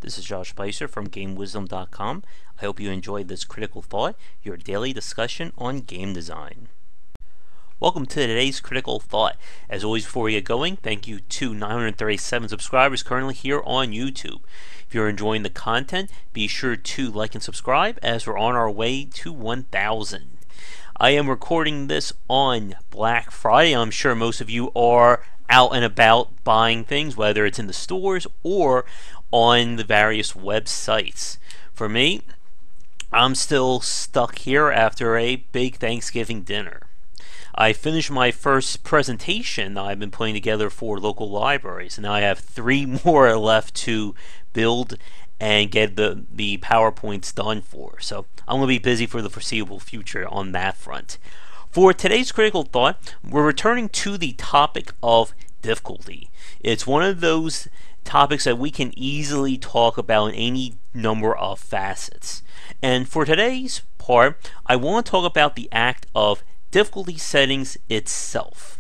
This is Josh Bycer from GameWisdom.com. I hope you enjoyed this Critical Thought, your daily discussion on game design. Welcome to today's Critical Thought. As always, before we get going, thank you to 937 subscribers currently here on YouTube. If you're enjoying the content, be sure to like and subscribe as we're on our way to 1,000. I am recording this on Black Friday. I'm sure most of you are out and about buying things, whether it's in the stores or on the various websites. For me, I'm still stuck here after a big Thanksgiving dinner. I finished my first presentation that I've been putting together for local libraries, and now I have 3 more left to build and get the PowerPoints done for. So I'm going to be busy for the foreseeable future on that front. For today's Critical Thought, we're returning to the topic of difficulty. It's one of those topics that we can easily talk about in any number of facets. And for today's part, I want to talk about the act of difficulty settings itself.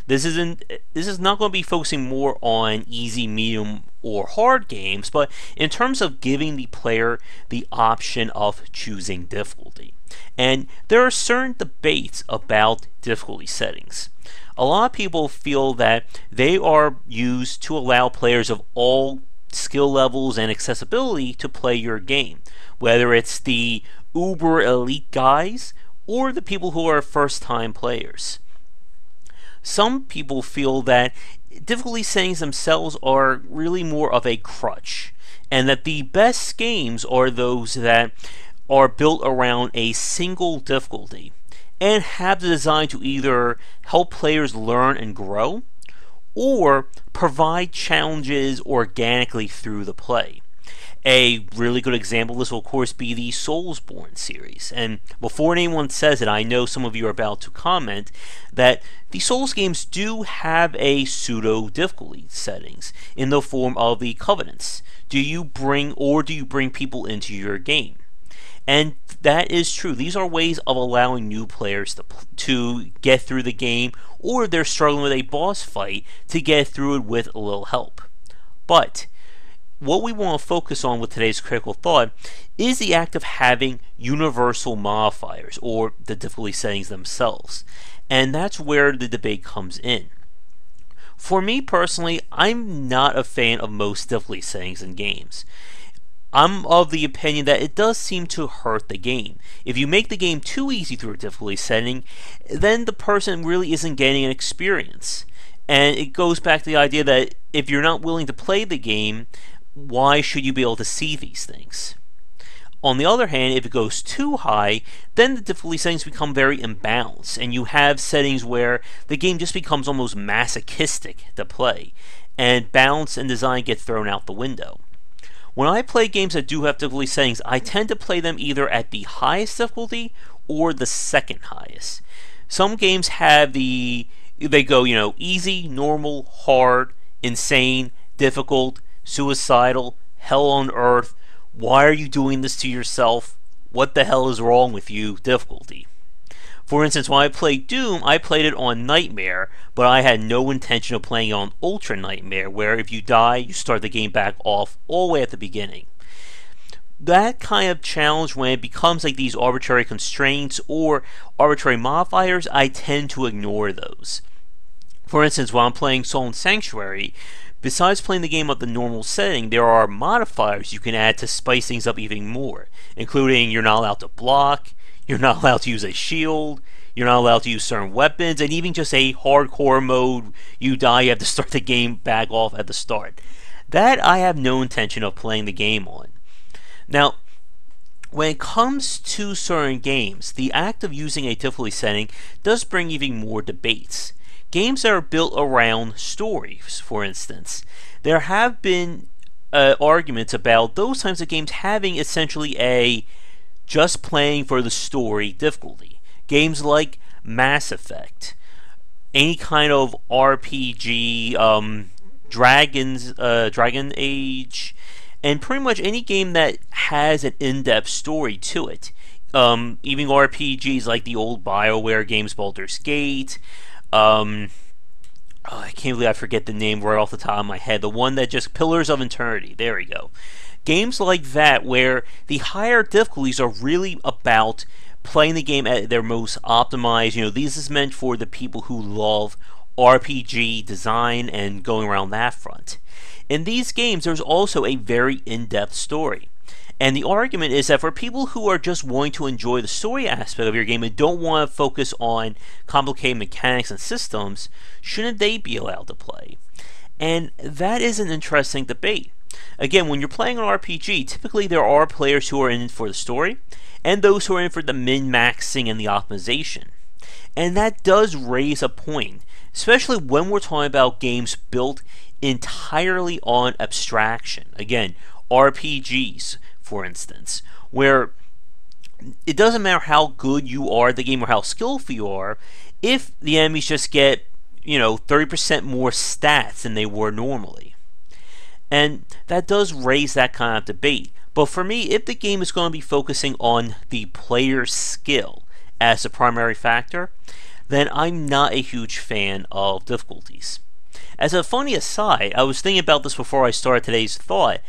This is not going to be focusing more on easy, medium, or hard games, but in terms of giving the player the option of choosing difficulty. And there are certain debates about difficulty settings. A lot of people feel that they are used to allow players of all skill levels and accessibility to play your game, whether it's the uber elite guys or the people who are first-time players. Some people feel that difficulty settings themselves are really more of a crutch, and that the best games are those that are built around a single difficulty and have the design to either help players learn and grow or provide challenges organically through the play. A really good example of this will of course be the Soulsborne series, and before anyone says it, I know some of you are about to comment that the Souls games do have a pseudo difficulty settings in the form of the covenants. Do you bring people into your game? And that is true. These are ways of allowing new players to get through the game, or they're struggling with a boss fight to get through it with a little help. But what we want to focus on with today's Critical Thought is the act of having universal modifiers, or the difficulty settings themselves. And that's where the debate comes in. For me personally, I'm not a fan of most difficulty settings in games. I'm of the opinion that it does seem to hurt the game. If you make the game too easy through a difficulty setting, then the person really isn't getting an experience. And it goes back to the idea that if you're not willing to play the game, why should you be able to see these things? On the other hand, if it goes too high, then the difficulty settings become very imbalanced, and you have settings where the game just becomes almost masochistic to play, and balance and design get thrown out the window. When I play games that do have difficulty settings, I tend to play them either at the highest difficulty or the second highest. Some games have they go, easy, normal, hard, insane, difficult, suicidal, hell on earth, why are you doing this to yourself, what the hell is wrong with you, difficulty. For instance, when I played Doom, I played it on Nightmare, but I had no intention of playing it on Ultra Nightmare, where if you die, you start the game back off all the way at the beginning. That kind of challenge, when it becomes like these arbitrary constraints or arbitrary modifiers, I tend to ignore those. For instance, while I'm playing Soul and Sanctuary, besides playing the game at the normal setting, there are modifiers you can add to spice things up even more, including you're not allowed to block, you're not allowed to use a shield, you're not allowed to use certain weapons, and even just a hardcore mode, you die, you have to start the game back off at the start. That I have no intention of playing the game on. Now, when it comes to certain games, the act of using a difficulty setting does bring even more debates. Games that are built around stories, for instance. There have been arguments about those types of games having essentially a just playing for the story difficulty. Games like Mass Effect, any kind of RPG, Dragon Age, and pretty much any game that has an in-depth story to it. Even RPGs like the old BioWare games, Baldur's Gate, Oh, I can't believe I forget the name right off the top of my head. The one that just Pillars of Eternity. There we go. Games like that where the higher difficulties are really about playing the game at their most optimized. This is meant for the people who love RPG design and going around that front. In these games, there's also a very in-depth story. And the argument is that for people who are just wanting to enjoy the story aspect of your game and don't want to focus on complicated mechanics and systems, shouldn't they be allowed to play? And that is an interesting debate. Again, when you're playing an RPG, typically there are players who are in it for the story, and those who are in for the min-maxing and the optimization. And that does raise a point, especially when we're talking about games built entirely on abstraction. Again, RPGs, for instance, where it doesn't matter how good you are at the game or how skillful you are, if the enemies just get 30% more stats than they were normally. And that does raise that kind of debate. But for me, if the game is going to be focusing on the player's skill as the primary factor, then I'm not a huge fan of difficulties. As a funny aside, I was thinking about this before I started today's thought.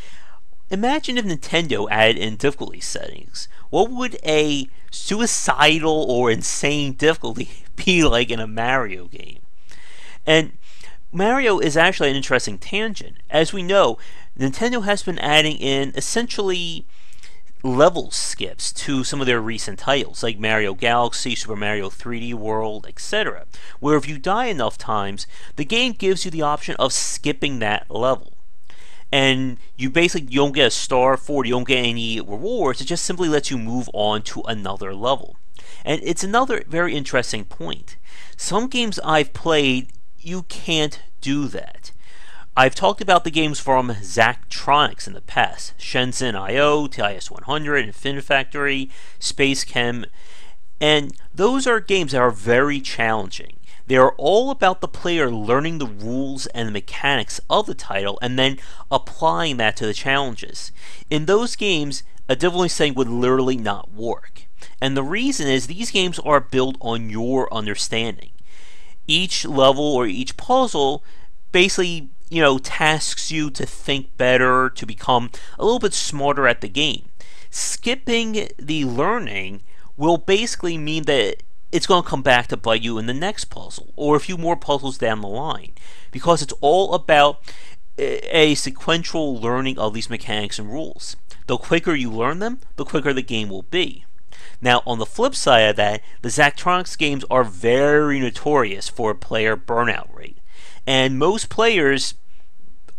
Imagine if Nintendo added in difficulty settings. What would a suicidal or insane difficulty be like in a Mario game? And Mario is actually an interesting tangent. As we know, Nintendo has been adding in essentially level skips to some of their recent titles, like Mario Galaxy, Super Mario 3D World, etc., where if you die enough times, the game gives you the option of skipping that level. And you don't get a star for it, you don't get any rewards, it just simply lets you move on to another level. And it's another very interesting point. Some games I've played, you can't do that. I've talked about the games from Zachtronics in the past. Shenzhen IO, TIS-100, Infinifactory, Space Chem, and those are games that are very challenging. They are all about the player learning the rules and the mechanics of the title and then applying that to the challenges. In those games, a difficulty setting would literally not work. And the reason is these games are built on your understanding. Each level or each puzzle basically, tasks you to think better, to become a little bit smarter at the game. Skipping the learning will basically mean that it's going to come back to bite you in the next puzzle, or a few more puzzles down the line, because it's all about a sequential learning of these mechanics and rules. The quicker you learn them, the quicker the game will be. Now, on the flip side of that, the Zachtronics games are very notorious for a player burnout rate, and most players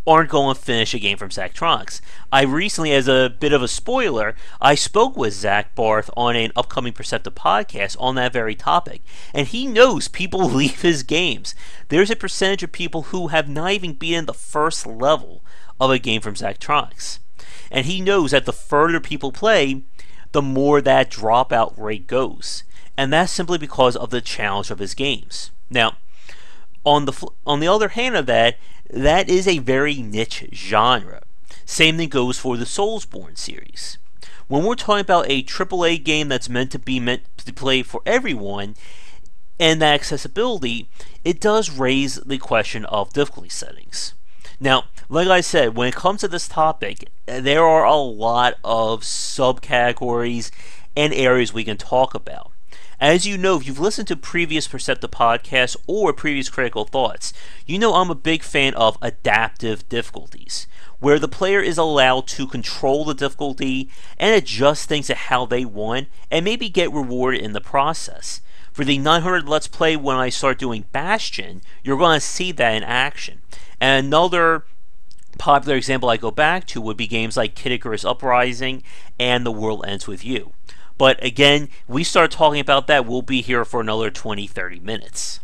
aren't going to finish a game from Zachtronics. I recently, as a bit of a spoiler, I spoke with Zach Barth on an upcoming Perceptive podcast on that very topic, and he knows people leave his games. There's a percentage of people who have not even beaten the first level of a game from Zachtronics, and he knows that the further people play, the more that dropout rate goes, and that's simply because of the challenge of his games. Now, on the other hand of that is a very niche genre. Same thing goes for the Soulsborne series. When we're talking about a AAA game that's meant to play for everyone, and that accessibility, it does raise the question of difficulty settings. Now, like I said, when it comes to this topic, there are a lot of subcategories and areas we can talk about. As you know, if you've listened to previous Perceptive podcasts or previous Critical Thoughts, you know I'm a big fan of adaptive difficulties, where the player is allowed to control the difficulty and adjust things to how they want, and maybe get rewarded in the process. For the 900 Let's Play, when I start doing Bastion, you're going to see that in action. And another popular example I go back to would be games like Kid Icarus Uprising and The World Ends With You. But again, we start talking about that, we'll be here for another 20-30 minutes.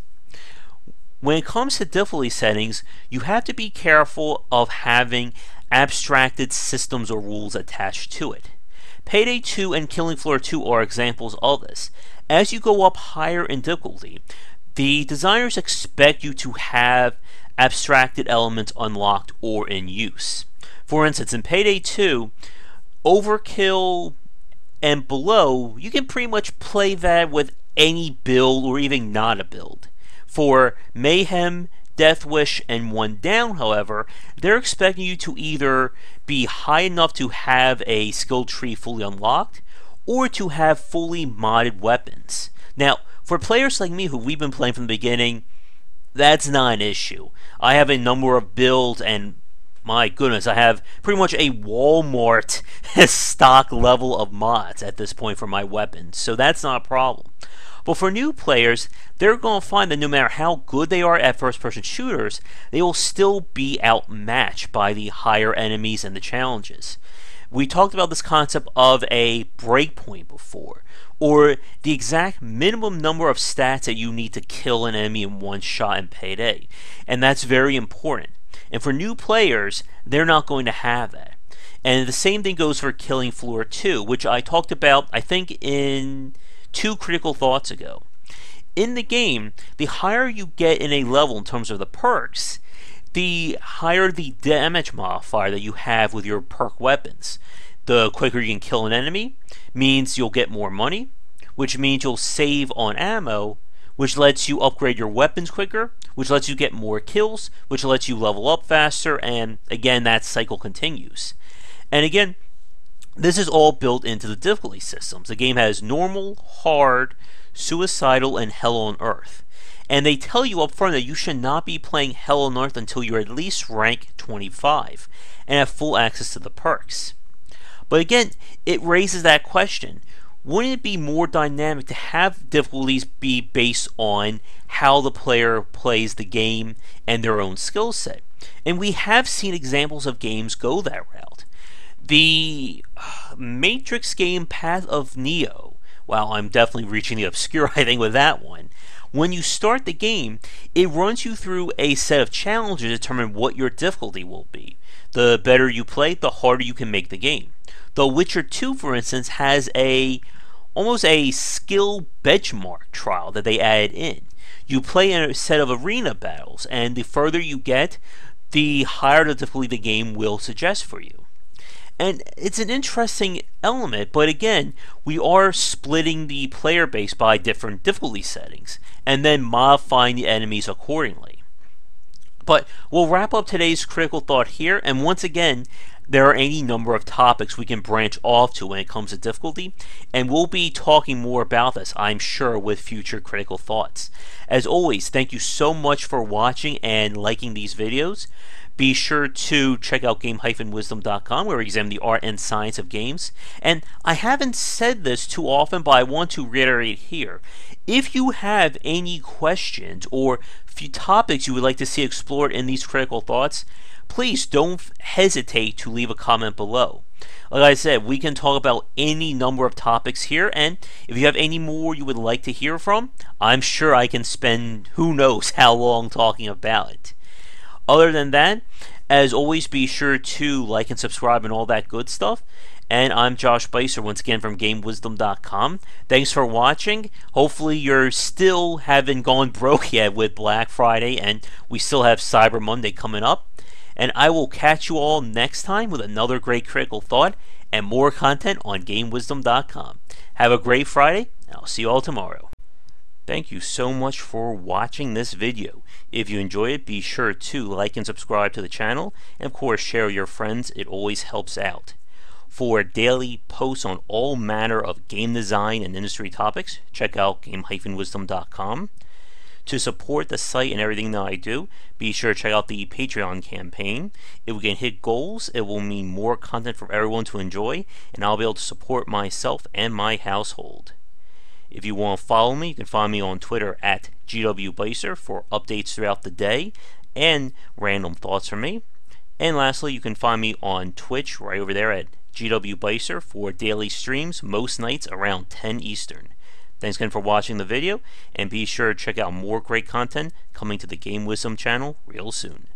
When it comes to difficulty settings, you have to be careful of having abstracted systems or rules attached to it. Payday 2 and Killing Floor 2 are examples of this. As you go up higher in difficulty, the designers expect you to have abstracted elements unlocked or in use. For instance, in Payday 2, Overkill and below, you can pretty much play that with any build or even not a build. For Mayhem, Death Wish and 1 down, however, they're expecting you to either be high enough to have a skill tree fully unlocked, or to have fully modded weapons. Now, for players like me who we've been playing from the beginning, that's not an issue. I have a number of builds, and my goodness, I have pretty much a Walmart stock level of mods at this point for my weapons, so that's not a problem. But for new players, they're going to find that no matter how good they are at first-person shooters, they will still be outmatched by the higher enemies and the challenges. We talked about this concept of a breakpoint before, or the exact minimum number of stats that you need to kill an enemy in one shot in Payday, and that's very important. And for new players, they're not going to have that. And the same thing goes for killing floor 2, which I talked about, I think, in 2 critical thoughts ago. In the game, the higher you get in a level in terms of the perks, the higher the damage modifier that you have with your perk weapons. The quicker you can kill an enemy means you'll get more money, which means you'll save on ammo, which lets you upgrade your weapons quicker, which lets you get more kills, which lets you level up faster, and again, that cycle continues. And again, this is all built into the difficulty systems. The game has normal, hard, suicidal, and hell on earth. And they tell you up front that you should not be playing hell on earth until you're at least rank 25 and have full access to the perks. But again, it raises that question. Wouldn't it be more dynamic to have difficulties be based on how the player plays the game and their own skill set? And we have seen examples of games go that route. The Matrix game Path of Neo, well, I'm definitely reaching the obscure, I think, with that one. When you start the game, it runs you through a set of challenges to determine what your difficulty will be. The better you play, the harder you can make the game. The Witcher 2, for instance, has almost a skill benchmark trial that they added in. You play in a set of arena battles, and the further you get, the higher the difficulty the game will suggest for you. And it's an interesting element, but again, we are splitting the player base by different difficulty settings, and then modifying the enemies accordingly. But we'll wrap up today's critical thought here, and once again, there are any number of topics we can branch off to when it comes to difficulty, and we'll be talking more about this, I'm sure, with future critical thoughts. As always, thank you so much for watching and liking these videos. Be sure to check out game-wisdom.com, where we examine the art and science of games. And I haven't said this too often, but I want to reiterate here. If you have any questions or few topics you would like to see explored in these critical thoughts, please don't hesitate to leave a comment below. Like I said, we can talk about any number of topics here, and if you have any more you would like to hear from, I'm sure I can spend who knows how long talking about it. Other than that, as always, be sure to like and subscribe and all that good stuff. And I'm Josh Bycer, once again from GameWisdom.com. Thanks for watching. Hopefully you're still haven't gone broke yet with Black Friday, and we still have Cyber Monday coming up. And I will catch you all next time with another great critical thought and more content on GameWisdom.com. Have a great Friday, and I'll see you all tomorrow. Thank you so much for watching this video. If you enjoy it, be sure to like and subscribe to the channel, and of course share with your friends. It always helps out. For daily posts on all manner of game design and industry topics, check out game-wisdom.com. To support the site and everything that I do, be sure to check out the Patreon campaign. If we can hit goals, it will mean more content for everyone to enjoy, and I'll be able to support myself and my household. If you want to follow me, you can find me on Twitter at GWBycer for updates throughout the day and random thoughts from me. And lastly, you can find me on Twitch right over there at GWBycer for daily streams most nights around 10 Eastern. Thanks again for watching the video, and be sure to check out more great content coming to the Game Wisdom channel real soon.